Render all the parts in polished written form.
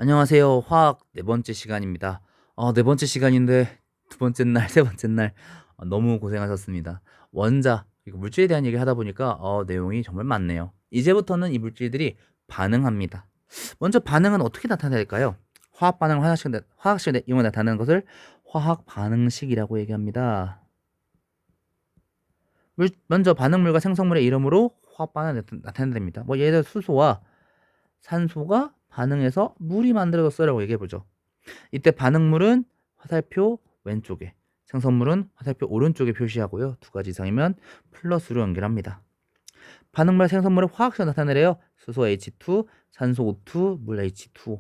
안녕하세요. 화학 네 번째 시간입니다. 네 번째 시간인데 두 번째 날, 세 번째 날 너무 고생하셨습니다. 원자 그리고 물질에 대한 얘기를 하다 보니까 내용이 정말 많네요. 이제부터는 이 물질들이 반응합니다. 먼저 반응은 어떻게 나타낼까요? 화학 반응을 화학식을 이용해 나타내는 것을 화학 반응식이라고 얘기합니다. 먼저 반응물과 생성물의 이름으로 화학 반응을 나타낸답니다. 뭐 예를 들어 수소와 산소가 반응해서 물이 만들어졌어라고 얘기해 보죠. 이때 반응물은 화살표 왼쪽에, 생성물은 화살표 오른쪽에 표시하고요. 두 가지 이상이면 플러스로 연결합니다. 반응물 생성물을 화학식으로 나타내래요. 수소 H2, 산소 O2, 물 H2O.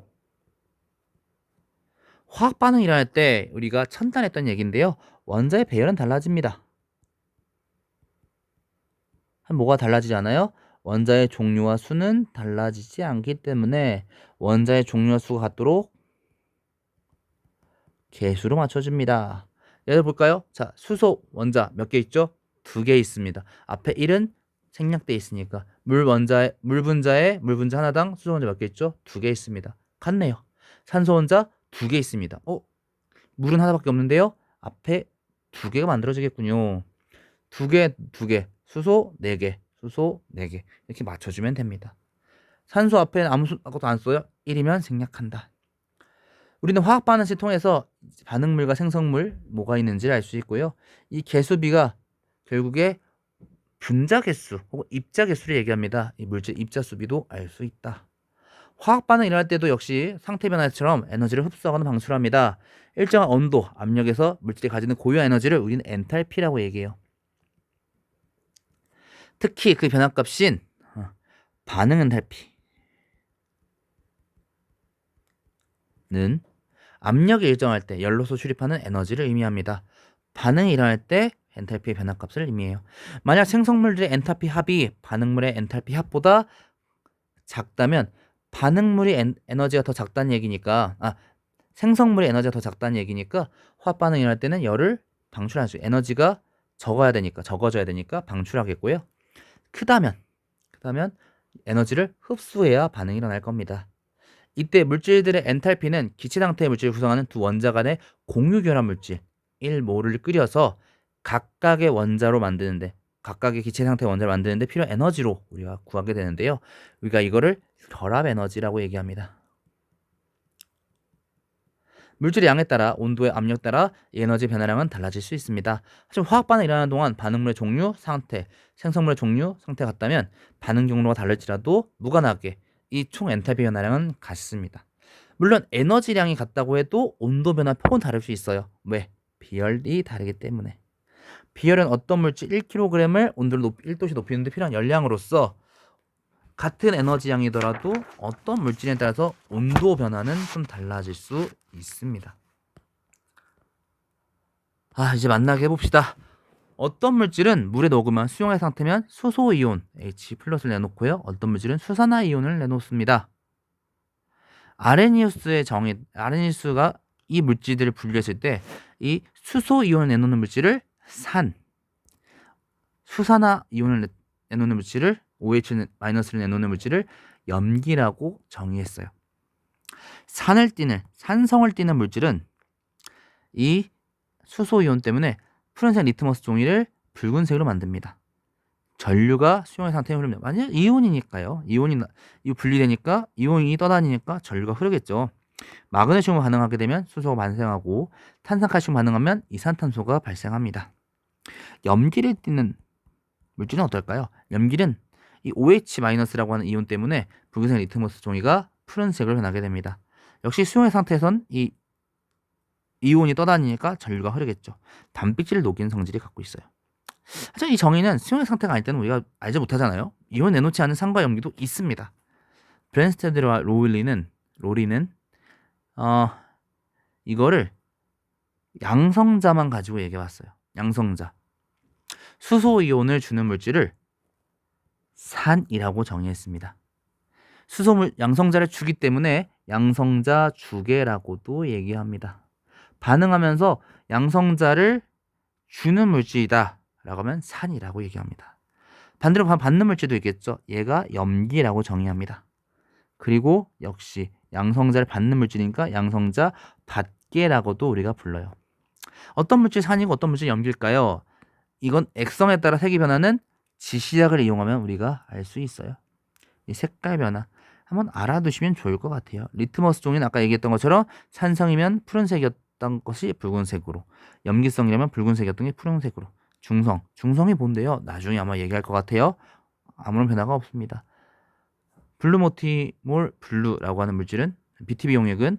화학 반응이 일어날 때 우리가 첨단했던 얘기인데요. 원자의 배열은 달라집니다. 뭐가 달라지지 않아요? 원자의 종류와 수는 달라지지 않기 때문에 원자의 종류와 수가 같도록 개수로 맞춰줍니다. 예를 볼까요? 자, 수소 원자 몇 개 있죠? 2개 있습니다. 앞에 1은 생략돼 있으니까 물 분자 하나당 수소 원자 몇 개 있죠? 2개 있습니다. 같네요. 산소 원자 2개 있습니다. 물은 하나밖에 없는데요. 앞에 2개가 만들어지겠군요. 2개, 2개. 수소 4개. 수소 4개. 이렇게 맞춰주면 됩니다. 산소 앞에 아무것도 안 써요? 1이면 생략한다. 우리는 화학 반응식 통해서 반응물과 생성물 뭐가 있는지를 알 수 있고요. 이 개수비가 결국에 분자 개수 혹은 입자 개수를 얘기합니다. 이 물질 입자 수비도 알 수 있다. 화학 반응이 일어날 때도 역시 상태 변화처럼 에너지를 흡수하거나 방출합니다. 일정한 온도, 압력에서 물질이 가지는 고유한 에너지를 우리는 엔탈피라고 얘기해요. 특히 그 변화값인 반응 엔탈피는 압력이 일정할 때 열로서 출입하는 에너지를 의미합니다. 반응이 일어날 때 엔탈피의 변화값을 의미해요. 만약 생성물들의 엔탈피 합이 반응물의 엔탈피 합보다 작다면 반응물이 에너지가 더 작다는 얘기니까 생성물의 에너지가 더 작다는 얘기니까 화학 반응이 일어날 때는 열을 방출할 수 에너지가 적어져야 되니까 방출하겠고요. 크다면 에너지를 흡수해야 반응이 일어날 겁니다. 이때 물질들의 엔탈피는 기체 상태의 물질을 구성하는 두 원자 간의 공유 결합 물질 1몰을 끓여서 각각의 기체 상태의 원자를 만드는데 필요한 에너지로 우리가 구하게 되는데요. 우리가 이거를 결합 에너지라고 얘기합니다. 물질의 양에 따라 온도의 압력 따라 이 에너지 변화량은 달라질 수 있습니다. 하지만 화학 반응이 일어나는 동안 반응물의 종류, 상태, 생성물의 종류, 상태가 같다면 반응 경로가 다를지라도 무관하게 이 총 엔탈피 변화량은 같습니다. 물론 에너지량이 같다고 해도 온도 변화 폭은 다를 수 있어요. 왜? 비열이 다르기 때문에. 비열은 어떤 물질 1kg을 온도를 1도씨 높이는 데 필요한 열량으로서 같은 에너지량이더라도 어떤 물질에 따라서 온도 변화는 좀 달라질 수 있습니다. 이제 만나게 해봅시다. 어떤 물질은 물에 녹으면 수용의 상태면 수소이온 H+를 내놓고요. 어떤 물질은 수산화이온을 내놓습니다. 아레니우스가 이 물질들을 분류했을 때 이 수소이온을 내놓는 물질을 수산화이온을 내놓는 물질을 OH를 내놓는 물질을 염기라고 정의했어요. 산성을 띠는 물질은 이 수소이온 때문에 푸른색 리트머스 종이를 붉은색으로 만듭니다. 전류가 수용의 상태에 흐릅니다. 만약 이온이니까요. 이온이 분리되니까 이온이 떠다니니까 전류가 흐르겠죠. 마그네슘을 반응하게 되면 수소가 발생하고 탄산칼슘 반응하면 이산탄소가 발생합니다. 염기를 띠는 물질은 어떨까요? 염기는 이 OH-라고 하는 이온 때문에 붉은색 리트머스 종이가 푸른색으로 변하게 됩니다. 역시 수용의 상태에선 이 이온이 떠다니니까 전류가 흐르겠죠. 단백질을 녹이는 성질이 갖고 있어요. 하지만 이 정의는 수용의 상태가 아닐 때는 우리가 알지 못하잖아요. 이온 내놓지 않은 산과 염기도 있습니다. 브랜스테드와 로리는 이거를 양성자만 가지고 얘기해봤어요. 양성자. 수소이온을 주는 물질을 산이라고 정의했습니다. 양성자를 주기 때문에 양성자 주계라고도 얘기합니다. 반응하면서 양성자를 주는 물질이다 라고 하면 산이라고 얘기합니다. 반대로 받는 물질도 있겠죠. 얘가 염기라고 정의합니다. 그리고 역시 양성자를 받는 물질이니까 양성자 받게라고도 우리가 불러요. 어떤 물질 산이고 어떤 물질 염기일까요? 이건 액성에 따라 색이 변하는 지시약을 이용하면 우리가 알 수 있어요. 이 색깔 변화 한번 알아두시면 좋을 것 같아요. 리트머스 종이는 아까 얘기했던 것처럼 산성이면 푸른색이었던 것이 붉은색으로, 염기성이라면 붉은색이었던 게 푸른색으로. 중성이 뭔데요? 나중에 아마 얘기할 것 같아요. 아무런 변화가 없습니다. 블루모티몰 블루라고 하는 물질은 BTB 용액은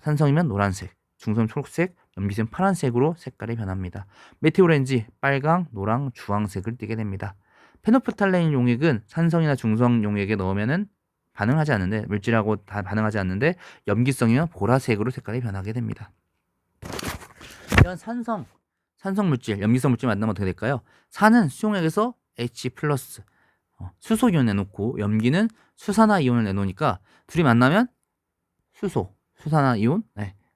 산성이면 노란색, 중성 초록색, 염기성 파란색으로 색깔이 변합니다. 메티오렌지 빨강, 노랑, 주황색을 띠게 됩니다. 페노프탈레인 용액은 산성이나 중성 용액에 넣으면은 반응하지 않는데 물질하고 다 반응하지 않는데 염기성이면 보라색으로 색깔이 변하게 됩니다. 이런 산성 물질, 염기성 물질 만나면 어떻게 될까요? 산은 수용액에서 H+, 수소 이온 내놓고 염기는 수산화 이온을 내놓으니까 둘이 만나면 수산화 이온,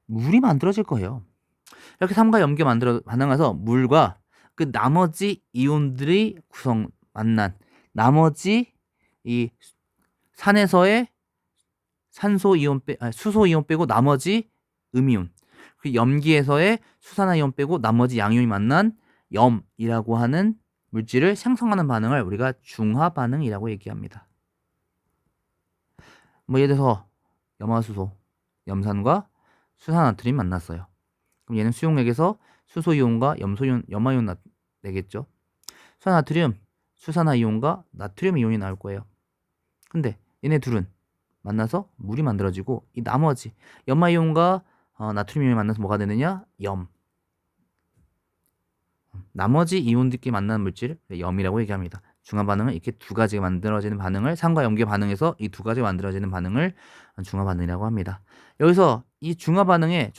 물이 만들어질 거예요. 이렇게 산과 염기 반응해서 물과 그 나머지 이온들이 만난 나머지 이 산에서의 수소 이온 빼고 나머지 음이온, 그 염기에서의 수산화 이온 빼고 나머지 양이온이 만난 염이라고 하는 물질을 생성하는 반응을 우리가 중화 반응이라고 얘기합니다. 예를 들어서 염화수소, 염산과 수산나트륨이 만났어요. 그럼 얘는 수용액에서 수소이온과 염화이온 내겠죠. 수산나트륨, 수산화이온과 나트륨 이온이 나올 거예요. 근데 얘네 둘은 만나서 물이 만들어지고 이 나머지 염화이온과 나트륨 이온이 만나서 뭐가 되느냐? 염. 나머지 이온들끼리 만나는 물질을 염이라고 얘기합니다. 중화 반응은 이렇게 두 가지가 만들어지는 반응을 산과 염기 반응에서 이 두 가지가 만들어지는 반응을 중화 반응이라고 합니다. 여기서 이 중화 반응의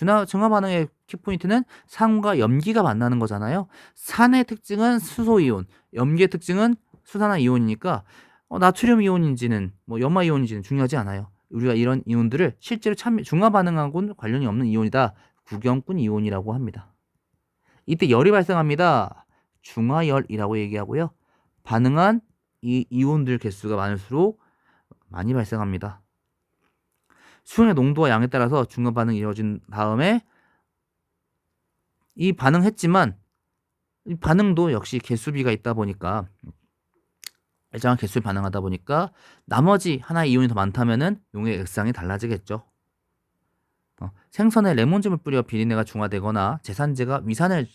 키포인트는 산과 염기가 만나는 거잖아요. 산의 특징은 수소 이온, 염기의 특징은 수산화 이온이니까 나트륨 이온인지는 염화 이온인지는 중요하지 않아요. 우리가 이런 이온들을 실제로 중화 반응하고는 관련이 없는 이온이다. 구경꾼 이온이라고 합니다. 이때 열이 발생합니다. 중화열이라고 얘기하고요. 반응한 이 이온들 개수가 많을수록 많이 발생합니다. 수용의 농도와 양에 따라서 중화 반응이 이루어진 다음에 이 반응했지만 이 반응도 역시 개수비가 있다 보니까 일정한 개수에 반응하다 보니까 나머지 하나의 이온이 더 많다면은 용의 액상이 달라지겠죠. 생선에 레몬즙을 뿌려 비린내가 중화되거나 제산제가 위산을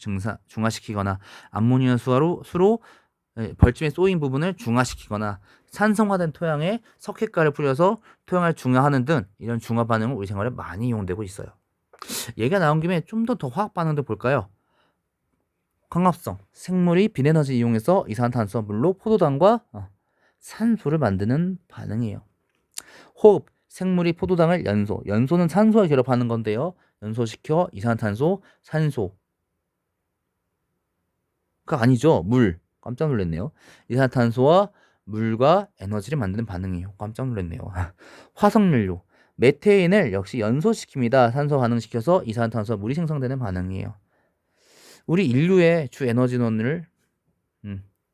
중화시키거나 암모니아 수로 벌집에 쏘인 부분을 중화시키거나 산성화된 토양에 석회가를 뿌려서 토양을 중화하는 등 이런 중화 반응은 우리 생활에 많이 이용되고 있어요. 얘기가 나온 김에 좀 더 화학 반응도 볼까요? 광합성, 생물이 빈에너지 이용해서 이산화탄소 물로 포도당과 산소를 만드는 반응이에요. 호흡, 생물이 포도당을 연소는 산소와 결합하는 건데요. 연소시켜 이산화탄소, 산소가 아니죠. 물. 깜짝 놀랐네요. 이산화탄소와 물과 에너지를 만드는 반응이에요. 깜짝 놀랐네요. 화석연료, 메테인을 역시 연소시킵니다. 산소 반응시켜서 이산화탄소와 물이 생성되는 반응이에요. 우리 인류의 주 에너지원을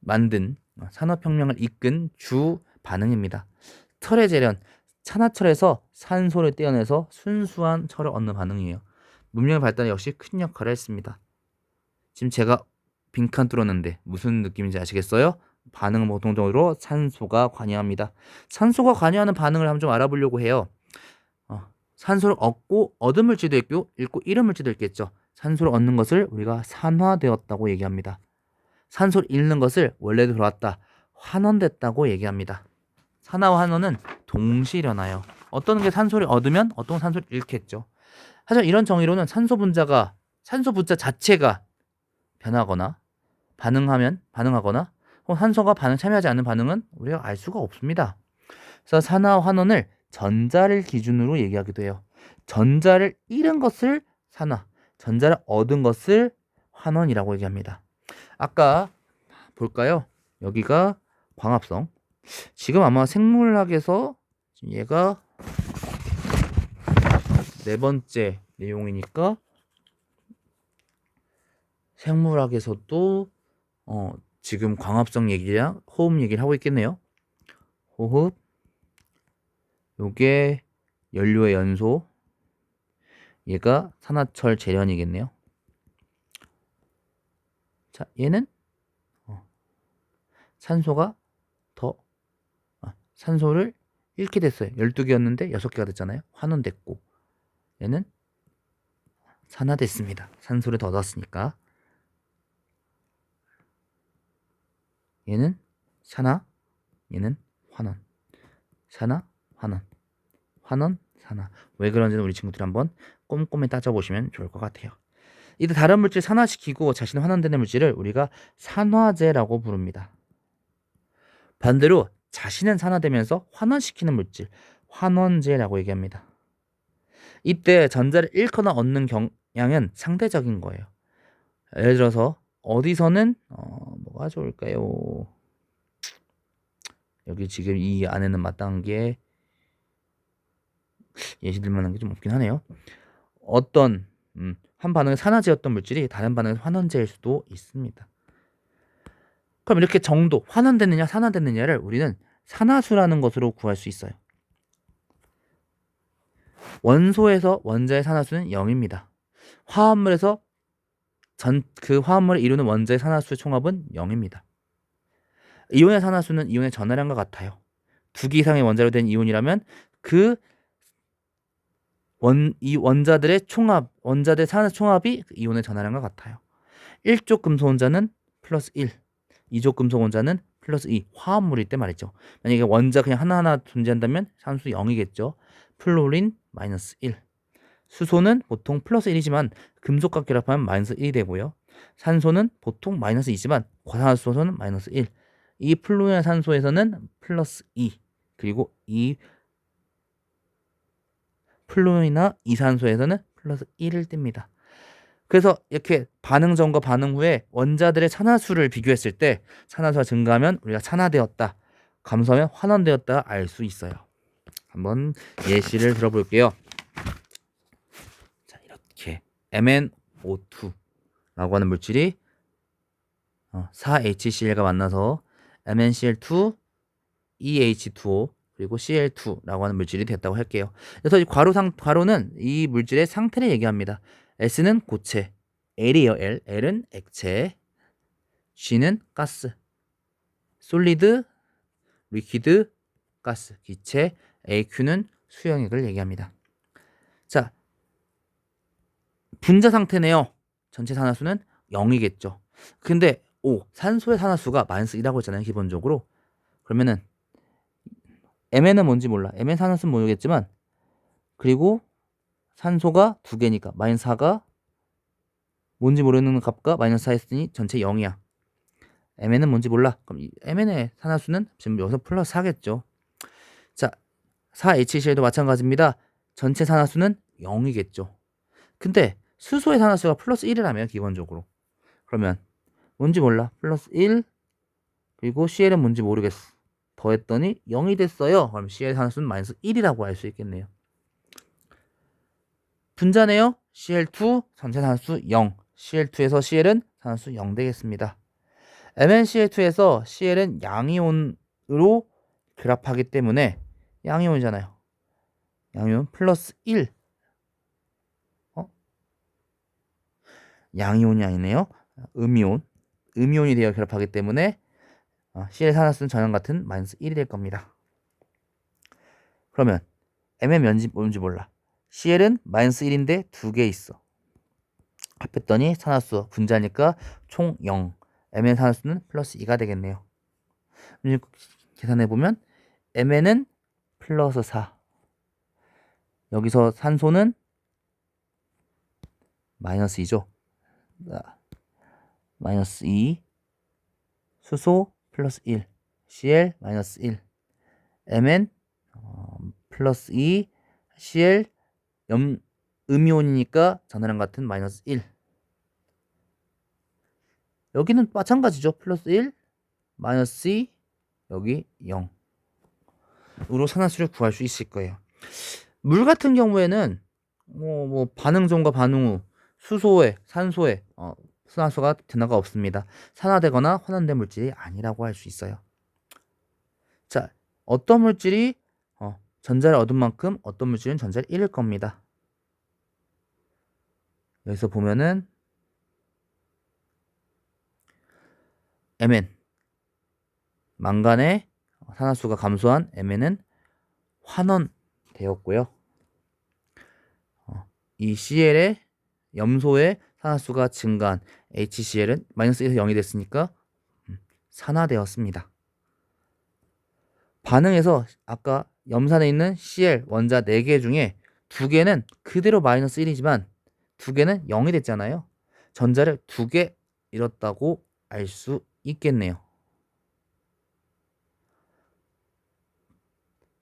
만든 산업혁명을 이끈 주 반응입니다. 철의 재련, 산화철에서 산소를 떼어내서 순수한 철을 얻는 반응이에요. 문명의 발달에 역시 큰 역할을 했습니다. 지금 제가 빈칸 뚫었는데 무슨 느낌인지 아시겠어요? 반응은 보통적으로 산소가 관여합니다. 산소가 관여하는 반응을 한번 좀 알아보려고 해요. 산소를 얻은 물질도 있고 잃은 물질도 있겠죠. 산소를 얻는 것을 우리가 산화되었다고 얘기합니다. 산소를 잃는 것을 원래도 들어왔다, 환원됐다고 얘기합니다. 산화와 환원은 동시에 일어나요. 어떤 게 산소를 얻으면 어떤 건 산소를 잃겠죠. 하지만 이런 정의로는 산소 분자 자체가 변하거나 반응하거나 혹은 산소가 참여하지 않는 반응은 우리가 알 수가 없습니다. 그래서 산화 환원을 전자를 기준으로 얘기하기도 해요. 전자를 잃은 것을 산화, 전자를 얻은 것을 환원이라고 얘기합니다. 아까 볼까요? 여기가 광합성. 지금 아마 생물학에서 얘가 네 번째 내용이니까 생물학에서도 지금 광합성 얘기랑 호흡 얘기를 하고 있겠네요. 호흡, 요게 연료의 연소, 얘가 산화철 재련이겠네요. 자, 얘는 산소가 산소를 잃게 됐어요. 12개였는데 6개가 됐잖아요. 환원됐고 얘는 산화됐습니다. 산소를 더 넣었으니까. 얘는 산화, 얘는 환원. 산화, 환원. 환원, 산화. 왜 그런지는 우리 친구들이 한번 꼼꼼히 따져보시면 좋을 것 같아요. 이때 다른 물질 산화시키고 자신이 환원되는 물질을 우리가 산화제라고 부릅니다. 반대로 자신은 산화되면서 환원시키는 물질, 환원제라고 얘기합니다. 이때 전자를 잃거나 얻는 경향은 상대적인 거예요. 예를 들어서 어디서는 뭐가 좋을까요? 여기 지금 이 안에는 마땅한 게 예시 들 만한 게 좀 없긴 하네요. 어떤 한 반응은 산화제였던 물질이 다른 반응은 환원제일 수도 있습니다. 그럼 이렇게 정도, 환원됐느냐 산화됐느냐를 우리는 산화수라는 것으로 구할 수 있어요. 원소에서 원자의 산화수는 0입니다. 화합물에서 그 화합물을 이루는 원자의 산화수의 총합은 0입니다. 이온의 산화수는 이온의 전하량과 같아요. 2개 이상의 원자로 된 이온이라면 이 원자들의 총합, 원자들의 산화수 총합이 이온의 전하량과 같아요. 1족 금속 원자는 플러스 1, 2족 금속 원자는 플러스 2, 화합물일 때 말이죠. 만약에 원자 그냥 하나하나 존재한다면 산수 0이겠죠. 플로린 마이너스 1. 수소는 보통 플러스 1이지만 금속과 결합하면 마이너스 1이 되고요. 산소는 보통 마이너스 2지만 과산화수소는 마이너스 1. 이 플로린 산소에서는 플러스 2. 그리고 이 플로린이나 이산소에서는 플러스 1을 띱니다. 그래서 이렇게 반응 전과 반응 후에 원자들의 산화수를 비교했을 때 산화수가 증가하면 우리가 산화되었다, 감소하면 환원되었다 알 수 있어요. 한번 예시를 들어볼게요. 자, 이렇게 MnO2라고 하는 물질이 4HCl과 만나서 MnCl2, EH2O 그리고 Cl2라고 하는 물질이 됐다고 할게요. 그래서 이 괄호는 이 물질의 상태를 얘기합니다. S는 고체, L이에요. L은 액체, G는 가스, 솔리드, 리퀴드, 가스, 기체, AQ는 수용액을 얘기합니다. 자, 분자 상태네요. 전체 산화수는 0이겠죠. 근데 산소의 산화수가 마이너스 2라고 했잖아요. 기본적으로. 그러면은 Mn은 뭔지 몰라. Mn 산화수는 모르겠지만 그리고 산소가 2개니까 마이너스 4가 뭔지 모르는 값과 마이너스 4 했으니 전체 0이야. Mn은 뭔지 몰라. 그럼 이 Mn의 산화수는 지금 여기서 플러스 4겠죠. 자, 4HCl도 마찬가지입니다. 전체 산화수는 0이겠죠. 근데 수소의 산화수가 플러스 1이라면 기본적으로. 그러면 뭔지 몰라. 플러스 1 그리고 Cl은 뭔지 모르겠어. 더했더니 0이 됐어요. 그럼 Cl 산화수는 마이너스 1이라고 할 수 있겠네요. 분자네요. Cl2 전체 산화수 0. Cl2에서 Cl은 산화수 0 되겠습니다. MnCl2에서 Cl은 양이온으로 결합하기 때문에 양이온이잖아요. 양이온 플러스 1. 양이온이 아니네요. 음이온. 음이온이 되어 결합하기 때문에 Cl 산화수는 전형 같은 마이너스 1이 될 겁니다. 그러면 Mn 뭔지 몰라. Cl은 마이너스 1인데 2개 있어. 합했더니 산화수 분자니까 총 0. Mn 산화수는 플러스 2가 되겠네요. 계산해보면 Mn은 플러스 4. 여기서 산소는 마이너스 2죠. 마이너스 2. 수소 플러스 1. Cl 마이너스 1. Mn 플러스 2. Cl 음이온이니까 전하량 같은 마이너스 1. 여기는 마찬가지죠. 플러스 1, 마이너스 2, 여기 0. 으로 산화수를 구할 수 있을 거예요. 물 같은 경우에는 뭐 반응 전과 반응 후 수소에 산소에 산화수가 변화가 없습니다. 산화되거나 환원된 물질이 아니라고 할 수 있어요. 자, 어떤 물질이 전자를 얻은 만큼 어떤 물질은 전자를 잃을 겁니다. 여기서 보면은 Mn 망간의 산화수가 감소한 Mn은 환원되었고요. 이 CL의 염소의 산화수가 증가한 HCl은 -1에서 0이 됐으니까 산화되었습니다. 반응에서 아까 염산에 있는 Cl 원자 4개 중에 2개는 그대로 -1이지만 2개는 0이 됐잖아요. 전자를 2개 잃었다고 알 수 있겠네요.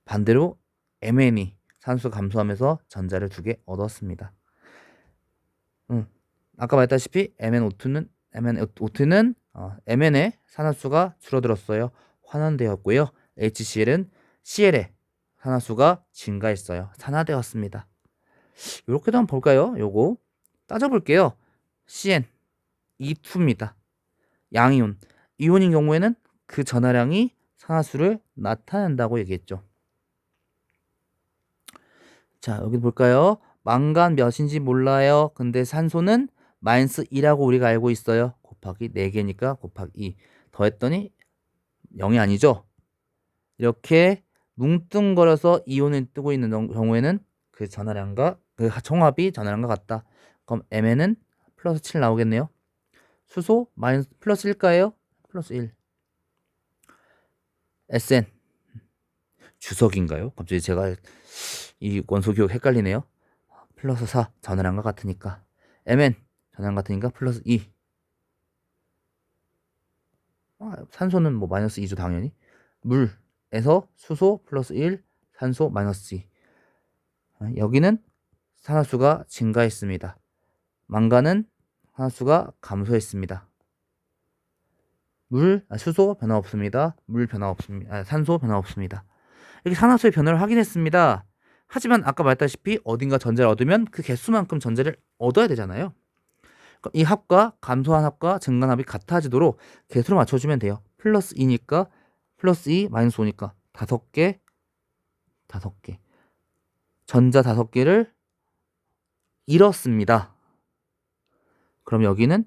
반대로 Mn이 산수 감소하면서 전자를 2개 얻었습니다. 아까 말했다시피 MnO2는 Mn의 산화수가 줄어들었어요. 환원되었고요. HCl은 CL의 산화수가 증가했어요. 산화되었습니다. 이렇게도 한번 볼까요? 요거 따져볼게요. CN E2입니다. 양이온. 이온인 경우에는 그 전하량이 산화수를 나타낸다고 얘기했죠. 자, 여기 볼까요? 망간 몇인지 몰라요. 근데 산소는 -2라고 우리가 알고 있어요. 곱하기 4개니까 곱하기 2. 더했더니 0이 아니죠? 이렇게 뭉뚱거려서 이온이 뜨고 있는 경우에는 그 전하량과 그 총합이 전하량과 같다. 그럼 Mn은 +7 나오겠네요. 수소 플러스 1가예요? 플러스 1. Sn 주석인가요? 갑자기 제가 이 원소 기억 헷갈리네요. 플러스 4 전하량과 같으니까 Mn 전하량 같으니까 플러스 2. 산소는 뭐 -2죠 당연히. 물에서 수소 플러스 1 산소 -2. 여기는 산화수가 증가했습니다. 망간은 산화수가 감소했습니다. 수소 변화 없습니다. 물 변화 없습니다. 산소 변화 없습니다. 이렇게 산화수의 변화를 확인했습니다. 하지만 아까 말했다시피 어딘가 전자를 얻으면 그 개수만큼 전자를 얻어야 되잖아요. 이 합과 감소한 합과 증가한 합이 같아지도록 개수로 맞춰주면 돼요. 플러스 2니까 플러스 2 마이너스 5니까 5개 전자 5개를 잃었습니다. 그럼 여기는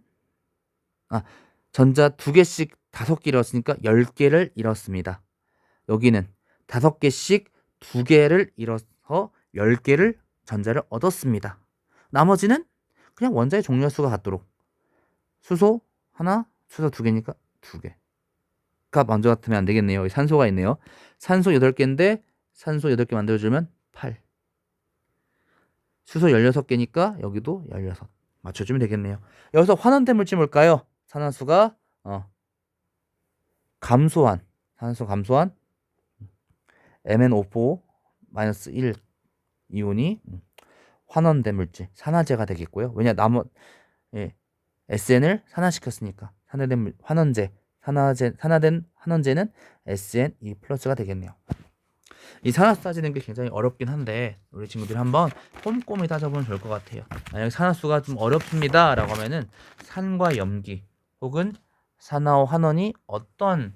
전자 2개씩 5개 잃었으니까 10개를 잃었습니다. 여기는 5개씩 2개를 잃어서 10개를 전자를 얻었습니다. 나머지는 그냥 원자의 종류 수가 같도록 수소 하나, 수소 2개니까 2개가 먼저 같으면 안 되겠네요. 여기 산소가 있네요. 산소 8개인데 산소 8개 만들어주면 8. 수소 16개니까 여기도 16. 맞춰주면 되겠네요. 여기서 환원된 물질 뭘까요? 산화수가 산화수 감소한 MnO4-1 이온이 환원된 물질, 산화제가 되겠고요. 왜냐 SN을 산화시켰으니까 산화된 환원제는 SN2+가 되겠네요. 이 산화수 따지는 게 굉장히 어렵긴 한데 우리 친구들이 한번 꼼꼼히 따져보면 좋을 것 같아요. 만약에 산화수가 좀 어렵습니다 라고 하면은 산과 염기 혹은 산화와 환원이 어떤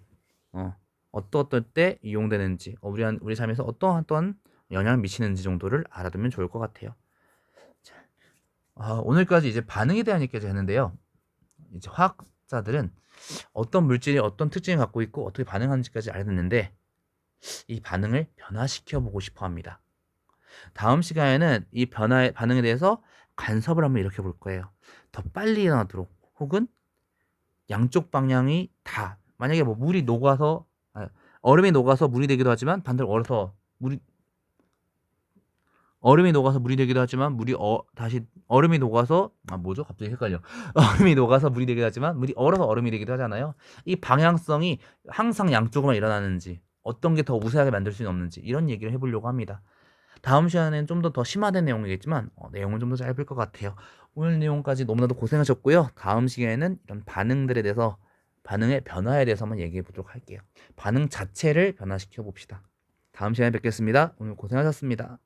때 이용되는지 우리 삶에서 어떤 영향을 미치는지 정도를 알아두면 좋을 것 같아요. 자, 오늘까지 이제 반응에 대한 얘기까지 했는데요. 이제 화학자들은 어떤 물질이 어떤 특징을 갖고 있고 어떻게 반응하는지까지 알았는데 이 반응을 변화시켜 보고 싶어 합니다. 다음 시간에는 이 반응에 대해서 간섭을 한번 일으켜 볼 거예요. 더 빨리 일어나도록 혹은 양쪽 방향이 다 만약에 뭐 얼음이 녹아서 물이 되기도 하지만 반대로 얼음이 녹아서 물이 되기도 하지만 다시 얼음이 녹아서 갑자기 헷갈려. 얼음이 녹아서 물이 되기도 하지만 물이 얼어서 얼음이 되기도 하잖아요. 이 방향성이 항상 양쪽으로만 일어나는지 어떤 게 더 우세하게 만들 수 없는지 이런 얘기를 해보려고 합니다. 다음 시간에는 좀 더 심화된 내용이겠지만 내용은 좀 더 짧을 것 같아요. 오늘 내용까지 너무나도 고생하셨고요. 다음 시간에는 이런 반응들에 대해서 반응의 변화에 대해서 한번 얘기해 보도록 할게요. 반응 자체를 변화시켜 봅시다. 다음 시간에 뵙겠습니다. 오늘 고생하셨습니다.